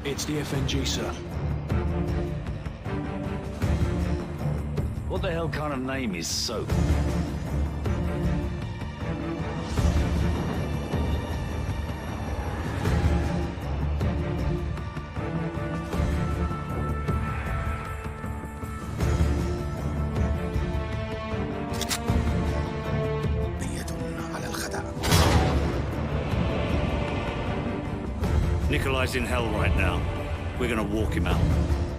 It's the FNG, sir. What the hell kind of name is Soap? Nikolai's in hell right now. We're gonna walk him out.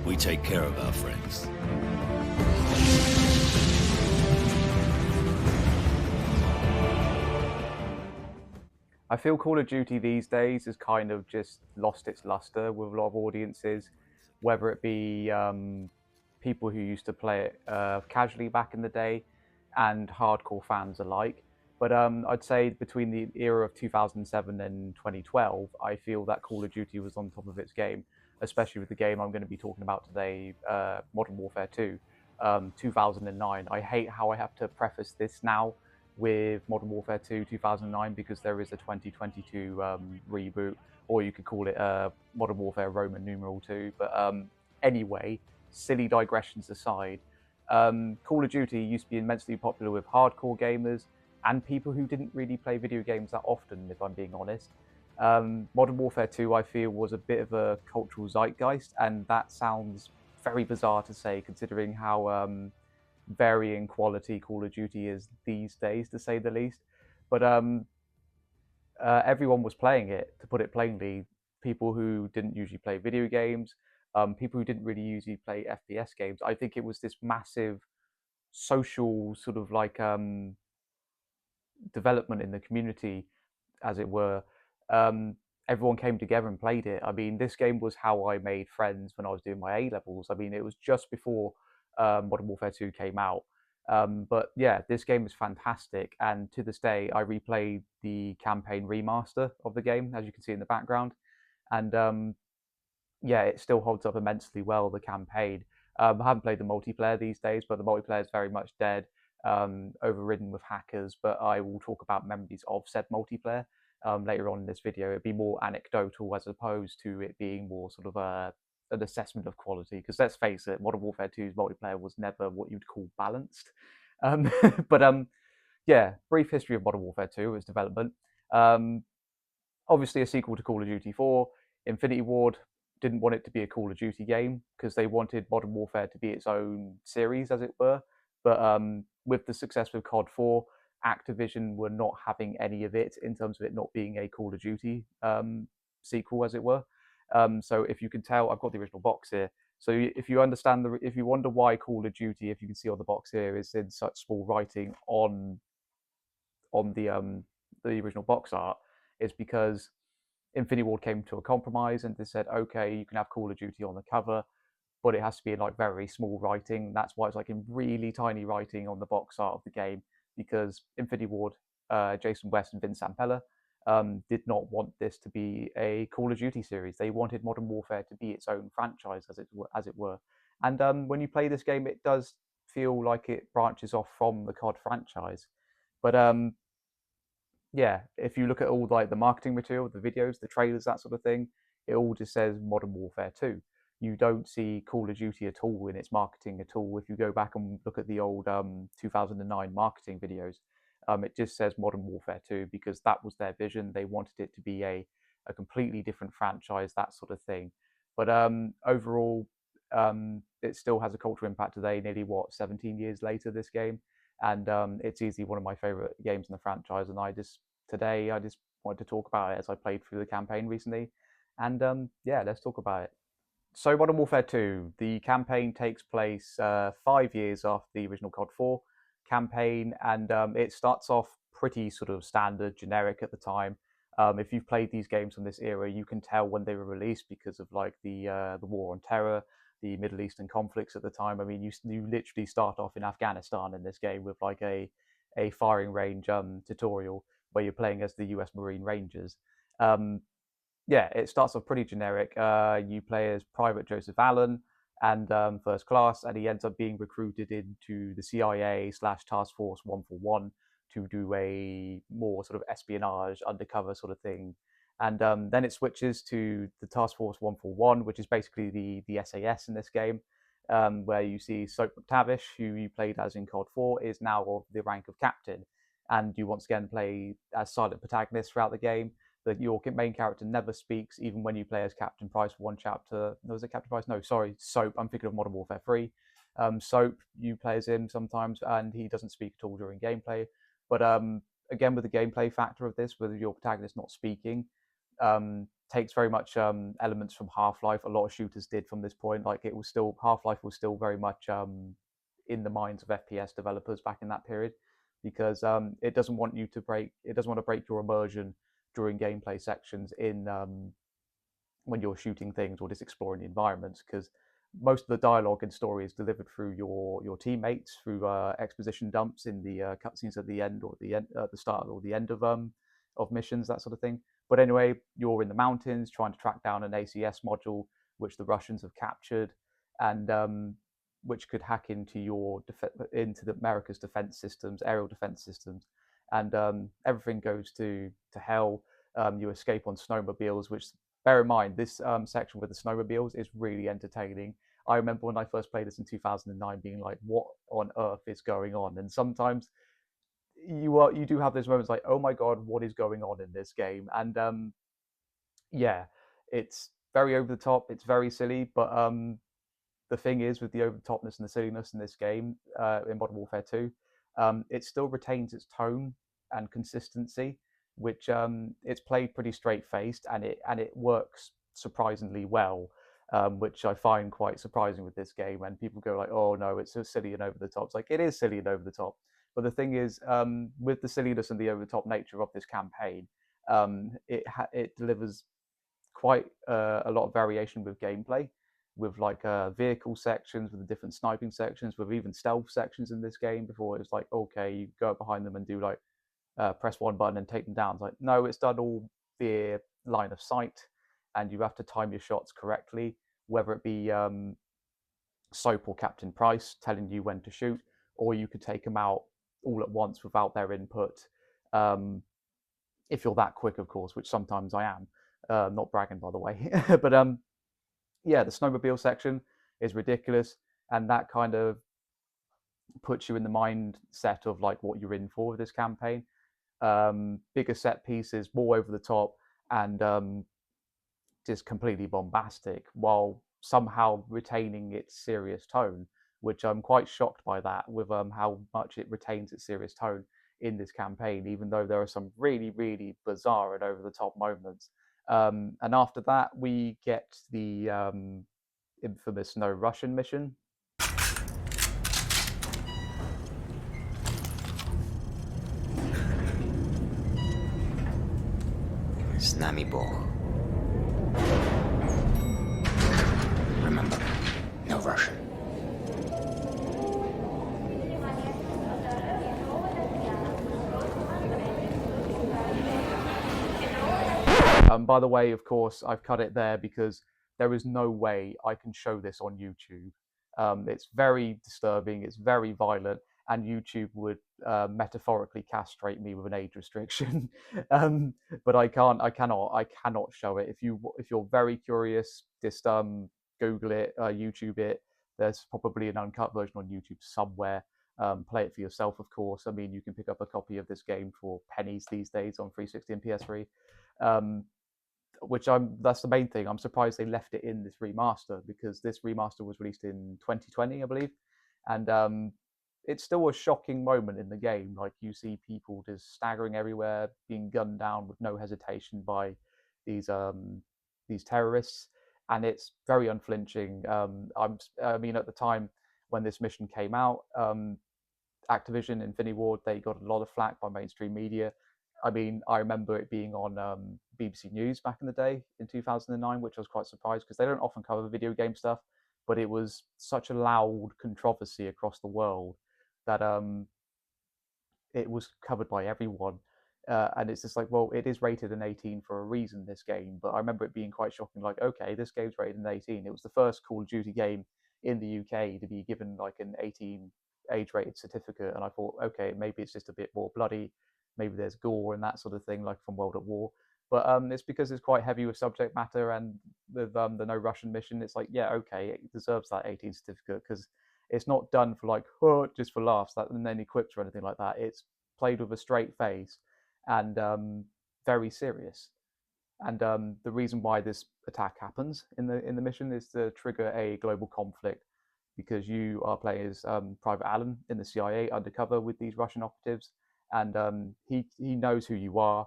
We take care of our friends. I feel Call of Duty these days has kind of just lost its luster with a lot of audiences, whether it be people who used to play it casually back in the day and hardcore fans alike. But I'd say between the era of 2007 and 2012, I feel that Call of Duty was on top of its game, especially with the game I'm going to be talking about today, Modern Warfare 2, 2009. I hate how I have to preface this now with Modern Warfare 2 2009 because there is a 2022 reboot, or you could call it Modern Warfare Roman numeral 2. But anyway, silly digressions aside, Call of Duty used to be immensely popular with hardcore gamers and people who didn't really play video games that often, if I'm being honest. Modern Warfare 2, I feel, was a bit of a cultural zeitgeist, and that sounds very bizarre to say considering how varying quality Call of Duty is these days, to say the least. But everyone was playing it, to put it plainly. People who didn't usually play video games, people who didn't really usually play FPS games. I think it was this massive social sort of like development in the community, as it were. Everyone came together and played it. I mean, this game was how I made friends when I was doing my A levels. I mean, it was just before Modern Warfare 2 came out. But yeah, this game is fantastic, and to this day, I replay the campaign remaster of the game, as you can see in the background, and yeah, it still holds up immensely well. The campaign. I haven't played the multiplayer these days, but the multiplayer is very much dead, overridden with hackers. But I will talk about memories of said multiplayer later on in this video. It'd be more anecdotal as opposed to it being more sort of an assessment of quality. Because let's face it, Modern Warfare 2's multiplayer was never what you'd call balanced. Um, but yeah, brief history of Modern Warfare 2, its development. Obviously, a sequel to Call of Duty 4. Infinity Ward didn't want it to be a Call of Duty game because they wanted Modern Warfare to be its own series, as it were. But with the success with COD 4, Activision were not having any of it in terms of it not being a Call of Duty sequel, as it were. So if you can tell, I've got the original box here. So if you understand if you wonder why Call of Duty, if you can see on the box here, is in such small writing on the original box art, is because Infinity Ward came to a compromise and they said, okay, you can have Call of Duty on the cover, but it has to be in like very small writing. That's why it's like in really tiny writing on the box art of the game, because Infinity Ward, Jason West and Vince Zampella did not want this to be a Call of Duty series. They wanted Modern Warfare to be its own franchise, as it were. And when you play this game, it does feel like it branches off from the COD franchise. But yeah, if you look at all like the marketing material, the videos, the trailers, that sort of thing, it all just says Modern Warfare 2. You don't see Call of Duty at all in its marketing at all. If you go back and look at the old 2009 marketing videos, it just says Modern Warfare 2 because that was their vision. They wanted it to be a completely different franchise, that sort of thing. But overall, it still has a cultural impact today, nearly 17 years later, this game. And it's easily one of my favorite games in the franchise. And today I just wanted to talk about it as I played through the campaign recently. And yeah, let's talk about it. So Modern Warfare 2, the campaign takes place 5 years after the original COD 4 campaign, and it starts off pretty sort of standard, generic at the time. If you've played these games from this era, you can tell when they were released because of like the war on terror, the Middle Eastern conflicts at the time. I mean, you literally start off in Afghanistan in this game with like a firing range tutorial where you're playing as the U.S. Marine Rangers. Yeah, it starts off pretty generic. You play as Private Joseph Allen and First Class, and he ends up being recruited into the CIA/Task Force 141 to do a more sort of espionage, undercover sort of thing. And then it switches to the Task Force 141, which is basically the SAS in this game, where you see Soap McTavish, who you played as in COD 4, is now of the rank of captain. And you once again play as silent protagonist throughout the game. That your main character never speaks, even when you play as Captain Price for one chapter. No, was it Captain Price? No, sorry, Soap. I'm thinking of Modern Warfare 3. Soap, you play as him sometimes, and he doesn't speak at all during gameplay. But again, with the gameplay factor of this, with your protagonist not speaking, takes very much elements from Half-Life. A lot of shooters did from this point. Like it was still Half-Life was still very much in the minds of FPS developers back in that period, because it doesn't want you to break. It doesn't want to break your immersion during gameplay sections in when you're shooting things or just exploring the environments, because most of the dialogue and story is delivered through your teammates through exposition dumps in the cutscenes at the end or the start or the end of missions, that sort of thing. But anyway, you're in the mountains trying to track down an ACS module which the Russians have captured, and which could hack into the America's defense systems, aerial defense systems, and everything goes to hell. You escape on snowmobiles, which, bear in mind, this section with the snowmobiles is really entertaining. I remember when I first played this in 2009 being like, what on earth is going on? And sometimes you do have those moments like, oh my god, what is going on in this game? And yeah, it's very over the top, it's very silly, but the thing is, with the over the topness and the silliness in this game, in Modern Warfare 2, it still retains its tone and consistency, which it's played pretty straight faced, and it works surprisingly well, which I find quite surprising with this game. And people go like, "Oh no, it's so silly and over the top." It's like, it is silly and over the top, but the thing is, with the silliness and the over the top nature of this campaign, it delivers quite a lot of variation with gameplay, with like vehicle sections, with the different sniping sections, with even stealth sections in this game. Before it was like, okay, you go up behind them and do like press one button and take them down. It's like, no, it's done all via line of sight, and you have to time your shots correctly, whether it be Soap or Captain Price telling you when to shoot, or you could take them out all at once without their input. If you're that quick, of course, which sometimes I am. Not bragging, by the way. But yeah, the snowmobile section is ridiculous, and that kind of puts you in the mindset of like what you're in for with this campaign. Bigger set pieces, more over the top, and just completely bombastic, while somehow retaining its serious tone, which I'm quite shocked by that, with how much it retains its serious tone in this campaign, even though there are some really, really bizarre and over the top moments. And after that, we get the infamous No Russian mission. С нами Бог. Remember, no Russian. By the way, of course, I've cut it there because there is no way I can show this on YouTube. It's very disturbing, it's very violent, and YouTube would metaphorically castrate me with an age restriction. But I cannot show it. If you're very curious, just Google it, YouTube it. There's probably an uncut version on YouTube somewhere. Play it for yourself, of course. I mean, you can pick up a copy of this game for pennies these days on 360 and PS3. That's the main thing. I'm surprised they left it in this remaster, because this remaster was released in 2020, I believe, and it's still a shocking moment in the game. Like, you see people just staggering everywhere, being gunned down with no hesitation by these terrorists, and it's very unflinching. I mean, at the time when this mission came out, Activision, Infinity Ward, they got a lot of flack by mainstream media. I mean, I remember it being on BBC News back in the day in 2009, which I was quite surprised, because they don't often cover video game stuff, but it was such a loud controversy across the world that it was covered by everyone. And it's just like, well, it is rated an 18 for a reason, this game. But I remember it being quite shocking, like, okay, this game's rated an 18. It was the first Call of Duty game in the UK to be given like an 18 age-rated certificate, and I thought, okay, maybe it's just a bit more bloody. Maybe there's gore and that sort of thing, like from World at War. But it's because it's quite heavy with subject matter, and with the No Russian mission, it's like, yeah, okay, it deserves that 18 certificate because it's not done for like, oh, just for laughs, that and then equipped or anything like that. It's played with a straight face and very serious. And the reason why this attack happens in the mission is to trigger a global conflict, because you are playing as Private Allen in the CIA undercover with these Russian operatives, and he knows who you are,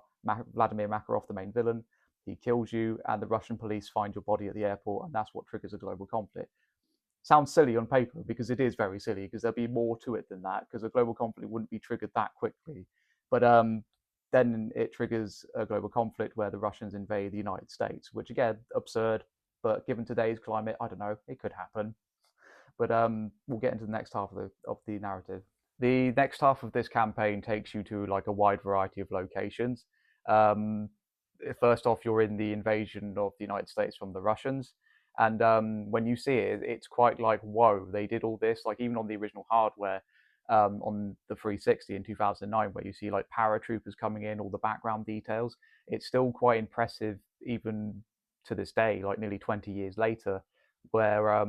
Vladimir Makarov, the main villain. He kills you, and the Russian police find your body at the airport, and that's what triggers a global conflict. Sounds silly on paper because it is very silly, because there'll be more to it than that, because a global conflict wouldn't be triggered that quickly. But then it triggers a global conflict where the Russians invade the United States, which again, absurd, but given today's climate, I don't know, it could happen. But we'll get into the next half of the narrative. The next half of this campaign takes you to like a wide variety of locations. Um, First off, you're in the invasion of the United States from the Russians, and when you see it, it's quite like, whoa, they did all this. Like even on the original hardware, on the 360 in 2009, where you see like paratroopers coming in, all the background details, it's still quite impressive even to this day, like nearly 20 years later, where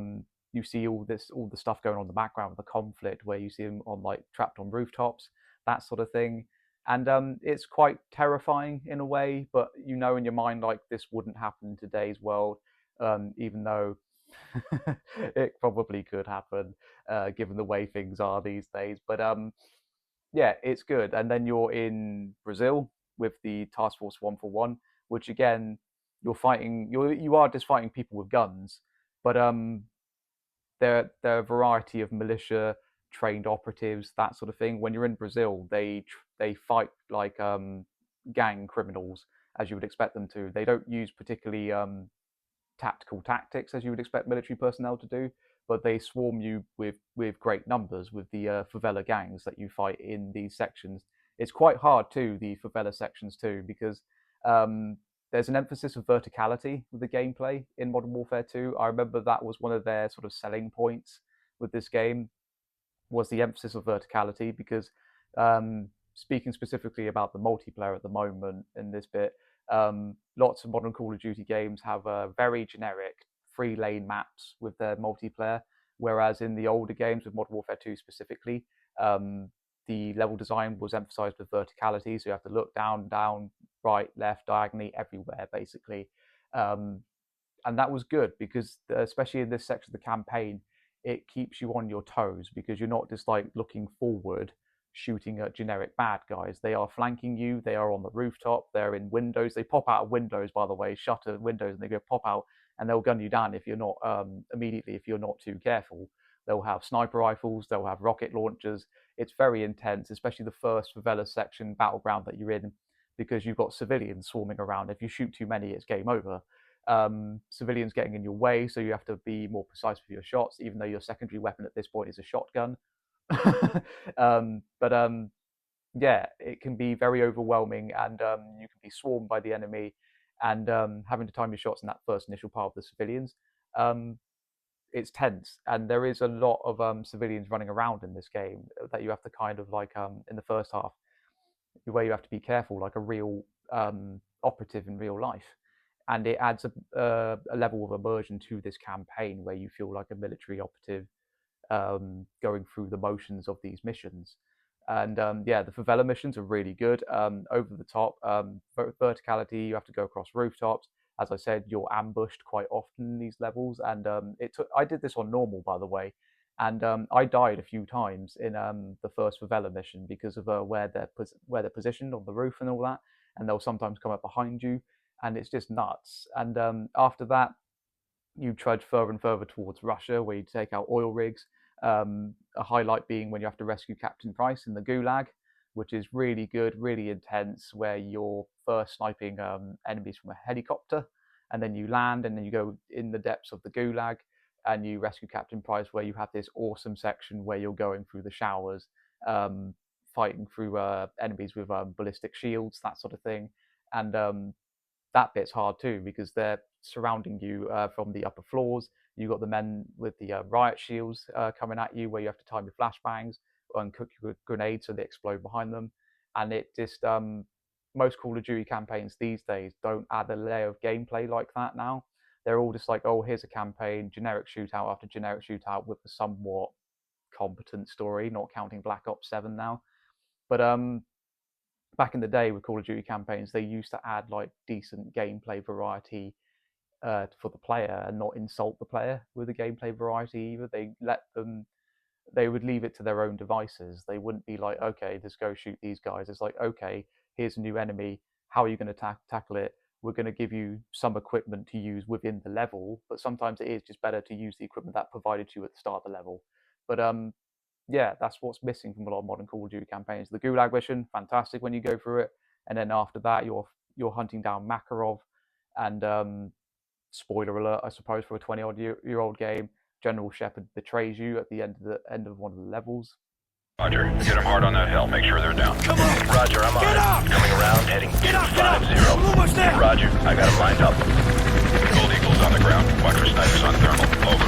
you see all the stuff going on in the background with the conflict, where you see them on like trapped on rooftops, that sort of thing. And it's quite terrifying in a way, but you know in your mind like this wouldn't happen in today's world, even though it probably could happen, given the way things are these days. But yeah, it's good. And then you're in Brazil with the Task Force 141, which again, you are just fighting people with guns, but there are a variety of militia trained operatives, that sort of thing. When you're in Brazil, they fight like gang criminals, as you would expect them to. They don't use particularly tactical tactics as you would expect military personnel to do, but they swarm you with great numbers with the favela gangs that you fight in these sections. It's quite hard too, the favela sections too, because there's an emphasis of verticality with the gameplay in Modern Warfare 2. I remember that was one of their sort of selling points with this game, was the emphasis of verticality, because speaking specifically about the multiplayer at the moment in this bit, lots of modern Call of Duty games have very generic 3-lane maps with their multiplayer, whereas in the older games, with Modern Warfare 2 specifically, the level design was emphasized with verticality, so you have to look down, right, left, diagonally, everywhere, basically. And that was good because, especially in this section of the campaign, it keeps you on your toes, because you're not just like looking forward shooting at generic bad guys. They are flanking you, they are on the rooftop, they're in windows, they pop out of windows, by the way, shutter windows, and they go pop out and they'll gun you down if you're not immediately, if you're not too careful. They'll have sniper rifles, they'll have rocket launchers. It's very intense, especially the first favela section battleground that you're in, because you've got civilians swarming around. If you shoot too many, it's game over. Civilians getting in your way, so you have to be more precise with your shots, even though your secondary weapon at this point is a shotgun. But yeah, it can be very overwhelming, and you can be swarmed by the enemy, and having to time your shots in that first initial part of the civilians. It's tense, and there is a lot of civilians running around in this game that you have to kind of like in the first half, where you have to be careful, like a real operative in real life. And it adds a level of immersion to this campaign where you feel like a military operative going through the motions of these missions. And yeah, the favela missions are really good. Over the top, verticality. You have to go across rooftops. As I said, you're ambushed quite often in these levels, and I did this on normal, by the way, and I died a few times in the first favela mission because of where they're positioned on the roof and all that, and they'll sometimes come up behind you, and it's just nuts. And after that, you trudge further and further towards Russia, where you take out oil rigs. A highlight being when you have to rescue Captain Price in the Gulag, which is really good, really intense, where you're first sniping enemies from a helicopter, and then you land, and then you go in the depths of the Gulag, and you rescue Captain Price, where you have this awesome section where you're going through the showers, fighting through enemies with ballistic shields, that sort of thing. And that bit's hard too, because they're surrounding you from the upper floors. You've got the men with the riot shields coming at you, where you have to time your flashbangs and cook your grenades so they explode behind them. And it just most Call of Duty campaigns these days don't add a layer of gameplay like that now. They're all just like, oh, here's a campaign, generic shootout after generic shootout with a somewhat competent story, not counting Black Ops 7 now. But back in the day with Call of Duty campaigns, they used to add like decent gameplay variety for the player and not insult the player with the gameplay variety either. They would leave it to their own devices. They wouldn't be like, okay, let's go shoot these guys. It's like, okay, here's a new enemy. How are you going to tackle it? We're going to give you some equipment to use within the level, but sometimes it is just better to use the equipment that provided you at the start of the level. But yeah, that's what's missing from a lot of modern Call of Duty campaigns. The Gulag mission, fantastic when you go through it, and then after that, you're hunting down Makarov, and spoiler alert, I suppose, for a 20-odd-year-old game, General Shepard betrays you at the end of one of the levels. Roger, hit them hard on that hill. Make sure they're down. Come on! Roger, I'm on Get it. up! Coming around, heading Get up! 250. I'm almost there! Roger, I got him lined up. Gold Eagle's on the ground. Watch for snipers on thermal. Over.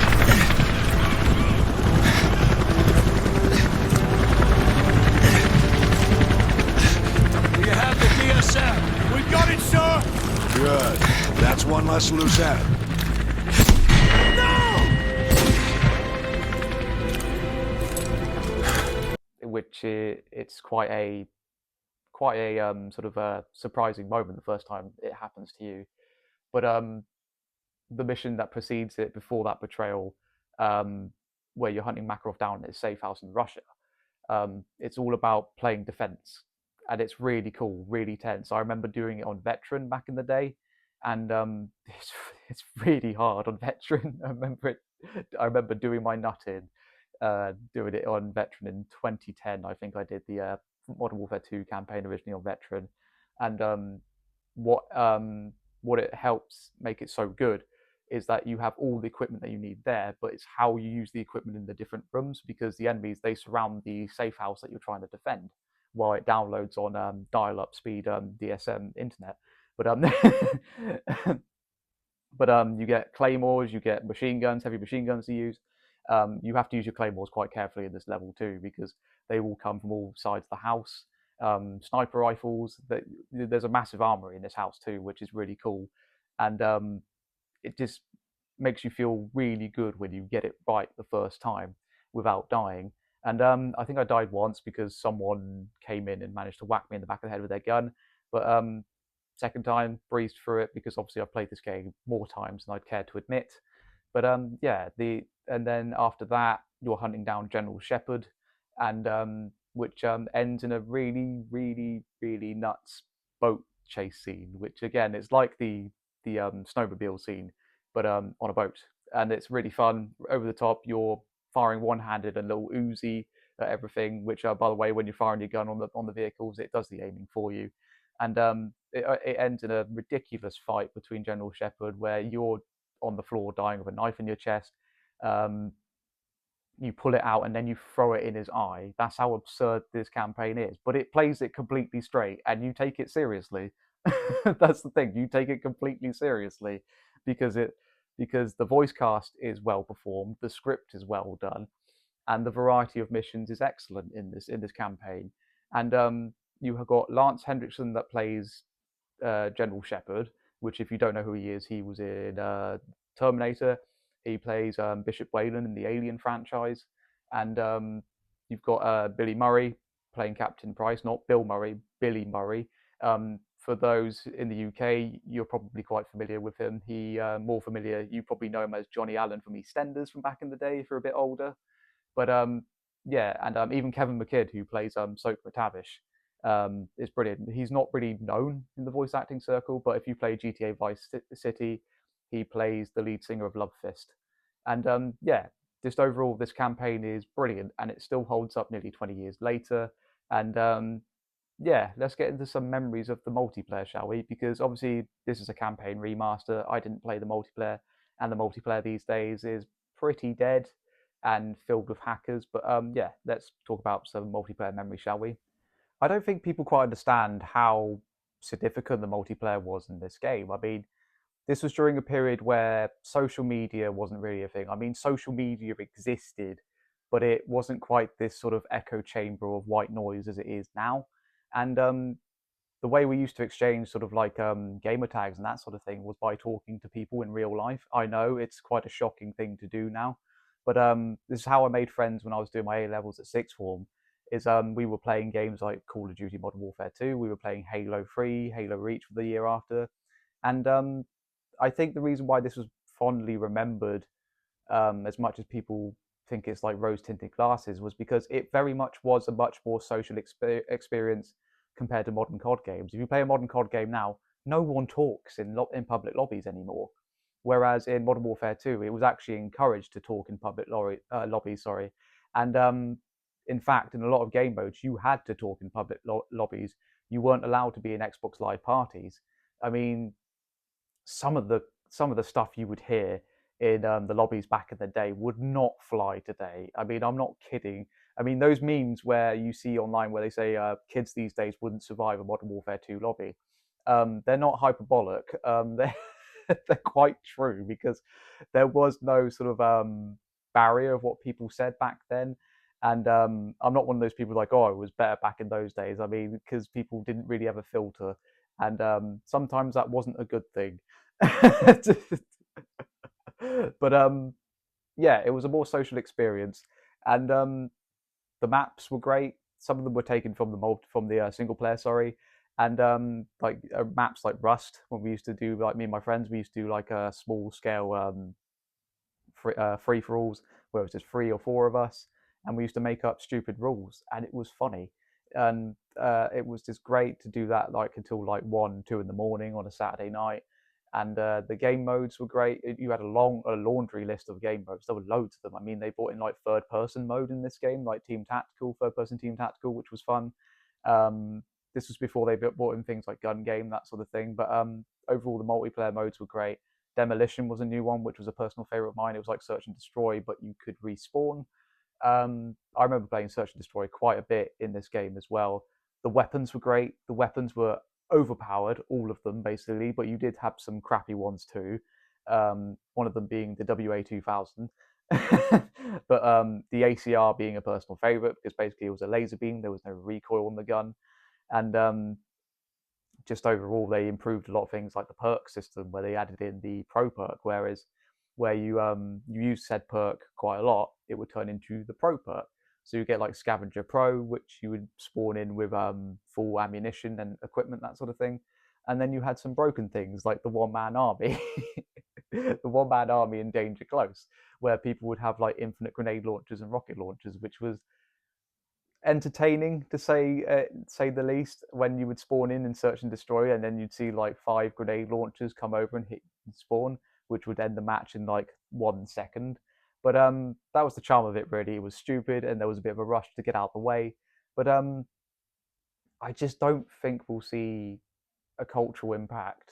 We have the DSM. We got it, sir! Good. That's one less loose end. Which it's quite a sort of a surprising moment the first time it happens to you. But the mission that precedes it before that betrayal, where you're hunting Makarov down at his safe house in Russia, it's all about playing defense, and it's really cool, really tense. I remember doing it on Veteran back in the day, and it's really hard on Veteran. I remember doing my nut in, doing it on Veteran in 2010. I think I did the Modern Warfare 2 campaign originally on Veteran, and what it helps make it so good is that you have all the equipment that you need there, but it's how you use the equipment in the different rooms, because the enemies, they surround the safe house that you're trying to defend while it downloads on dial-up speed DSM internet. But but you get claymores, you get machine guns, heavy machine guns to use. You have to use your claymores quite carefully in this level too, because they will come from all sides of the house. Sniper rifles, there's a massive armory in this house too, which is really cool. And it just makes you feel really good when you get it right the first time without dying. And I think I died once because someone came in and managed to whack me in the back of the head with their gun. But second time, breezed through it, because obviously I've played this game more times than I'd care to admit. But yeah, and then after that, you're hunting down General Shepard, and which ends in a really, really, really nuts boat chase scene, which again is like the snowmobile scene, but on a boat, and it's really fun, over the top. You're firing one-handed and little Uzi at everything, which by the way, when you're firing your gun on the vehicles, it does the aiming for you. And it ends in a ridiculous fight between General Shepard, where you're on the floor dying with a knife in your chest. You pull it out and then you throw it in his eye. That's how absurd this campaign is, but it plays it completely straight and you take it seriously. That's the thing, you take it completely seriously, because the voice cast is well performed, the script is well done, and the variety of missions is excellent in this campaign. And you have got Lance Henriksen that plays General Shepard, which, if you don't know who he is, he was in Terminator. He plays Bishop Weyland in the Alien franchise. And you've got Billy Murray playing Captain Price, not Bill Murray, Billy Murray. For those in the UK, you're probably quite familiar with him. More familiar, you probably know him as Johnny Allen from EastEnders from back in the day, if you're a bit older. But yeah, and even Kevin McKidd, who plays Soap McTavish, is brilliant. He's not really known in the voice acting circle, but if you play GTA Vice City, he plays the lead singer of Love Fist. And yeah, just overall, this campaign is brilliant, and it still holds up nearly 20 years later. And yeah, let's get into some memories of the multiplayer, shall we? Because obviously, this is a campaign remaster. I didn't play the multiplayer, and the multiplayer these days is pretty dead and filled with hackers. But yeah, let's talk about some multiplayer memories, shall we? I don't think people quite understand how significant the multiplayer was in this game. I mean, this was during a period where social media wasn't really a thing. I mean, social media existed, but it wasn't quite this sort of echo chamber of white noise as it is now. And the way we used to exchange sort of like gamer tags and that sort of thing was by talking to people in real life. I know it's quite a shocking thing to do now, but this is how I made friends when I was doing my A levels at sixth form. Is we were playing games like Call of Duty Modern Warfare 2, we were playing Halo 3, Halo Reach for the year after, and I think the reason why this was fondly remembered, as much as people think it's like rose-tinted glasses, was because it very much was a much more social experience compared to modern COD games. If you play a modern COD game now, no one talks in public lobbies anymore. Whereas in Modern Warfare 2, it was actually encouraged to talk in public lobbies. Sorry, and in fact, in a lot of game modes, you had to talk in public lobbies. You weren't allowed to be in Xbox Live parties. I mean, some of the stuff you would hear in the lobbies back in the day would not fly today. I mean, I'm not kidding. I mean, those memes where you see online where they say kids these days wouldn't survive a Modern Warfare 2 lobby, they're not hyperbolic. They're quite true, because there was no sort of barrier of what people said back then. And I'm not one of those people like, oh, it was better back in those days. I mean, because people didn't really have a filter, and sometimes that wasn't a good thing. But yeah, it was a more social experience, and the maps were great. Some of them were taken from the single player, sorry, and like maps like Rust. When we used to do, like, me and my friends, we used to do like a small scale free for alls where it was just 3 or 4 of us, and we used to make up stupid rules, and it was funny, and it was just great to do that, like, until like 1, 2 in the morning on a Saturday night. And the game modes were great. You had a laundry list of game modes. There were loads of them. I mean, they brought in like third person mode in this game, like third person team tactical, which was fun. This was before they brought in things like gun game, that sort of thing. But overall, the multiplayer modes were great. Demolition was a new one, which was a personal favorite of mine. It was like search and destroy, but you could respawn. I remember playing search and destroy quite a bit in this game as well. The weapons were great. The weapons were overpowered, all of them basically, but you did have some crappy ones too. One of them being the WA-2000, but the ACR being a personal favorite, because basically it was a laser beam. There was no recoil on the gun, and just overall they improved a lot of things like the perk system, where they added in the pro perk, whereas where you use said perk quite a lot, it would turn into the pro perk. So you get like Scavenger Pro, which you would spawn in with full ammunition and equipment, that sort of thing. And then you had some broken things like the one-man army, the one-man army in Danger Close, where people would have like infinite grenade launchers and rocket launchers, which was entertaining to say the least. When you would spawn in search and destroy, and then you'd see like 5 grenade launchers come over and hit and spawn, which would end the match in like 1 second. But that was the charm of it, really. It was stupid, and there was a bit of a rush to get out of the way. But I just don't think we'll see a cultural impact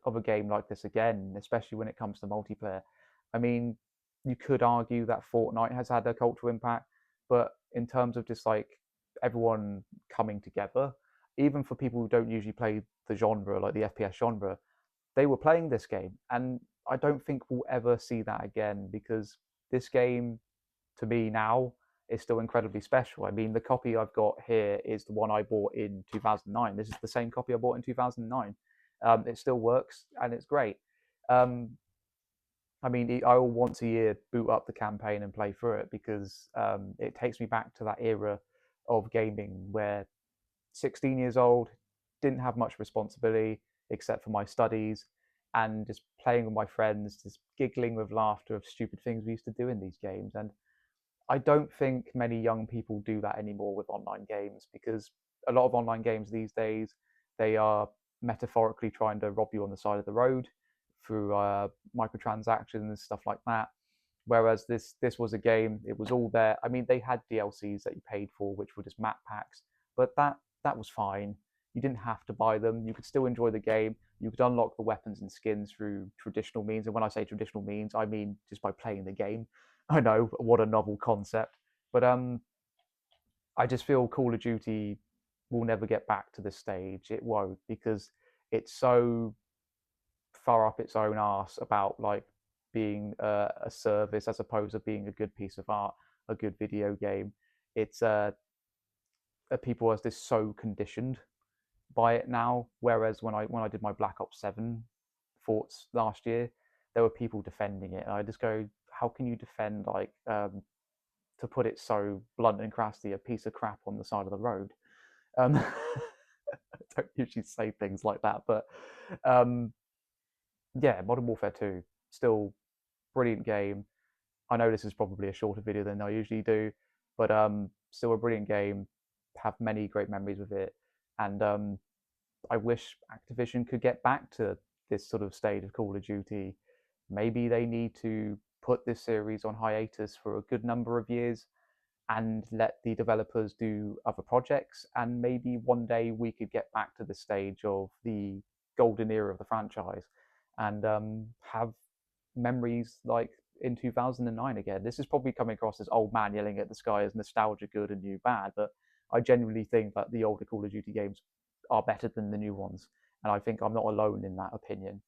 of a game like this again, especially when it comes to multiplayer. I mean, you could argue that Fortnite has had a cultural impact, but in terms of just like everyone coming together, even for people who don't usually play the genre, like the FPS genre, they were playing this game, and I don't think we'll ever see that again, because this game, to me now, is still incredibly special. I mean, the copy I've got here is the one I bought in 2009. This is the same copy I bought in 2009. It still works, and it's great. I mean, I will once a year boot up the campaign and play through it, because it takes me back to that era of gaming where 16 years old, didn't have much responsibility except for my studies, and just playing with my friends, just giggling with laughter of stupid things we used to do in these games. And I don't think many young people do that anymore with online games, because a lot of online games these days, they are metaphorically trying to rob you on the side of the road through microtransactions and stuff like that. Whereas this was a game, it was all there. I mean, they had DLCs that you paid for, which were just map packs, but that was fine. You didn't have to buy them. You could still enjoy the game. You could unlock the weapons and skins through traditional means. And when I say traditional means, I mean just by playing the game. I know, what a novel concept. But I just feel Call of Duty will never get back to this stage. It won't, because it's so far up its own arse about like being a service as opposed to being a good piece of art, a good video game. It's people are just so conditioned by it now. Whereas when I did my Black Ops 7 thoughts last year, there were people defending it, and I just go, how can you defend, like, to put it so blunt and crassly, a piece of crap on the side of the road? I don't usually say things like that, but yeah, Modern Warfare 2, still brilliant game. I know this is probably a shorter video than I usually do, but still a brilliant game. Have many great memories with it, and I wish Activision could get back to this sort of state of Call of Duty. Maybe they need to put this series on hiatus for a good number of years and let the developers do other projects, and maybe one day we could get back to the stage of the golden era of the franchise and have memories like in 2009 again. This is probably coming across as old man yelling at the sky as nostalgia good and new bad, but I genuinely think that the older Call of Duty games are better than the new ones, and I think I'm not alone in that opinion.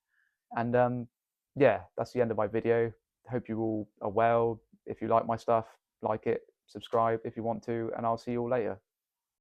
And yeah, that's the end of my video. Hope you all are well. If you like my stuff, like it, subscribe if you want to, and I'll see you all later.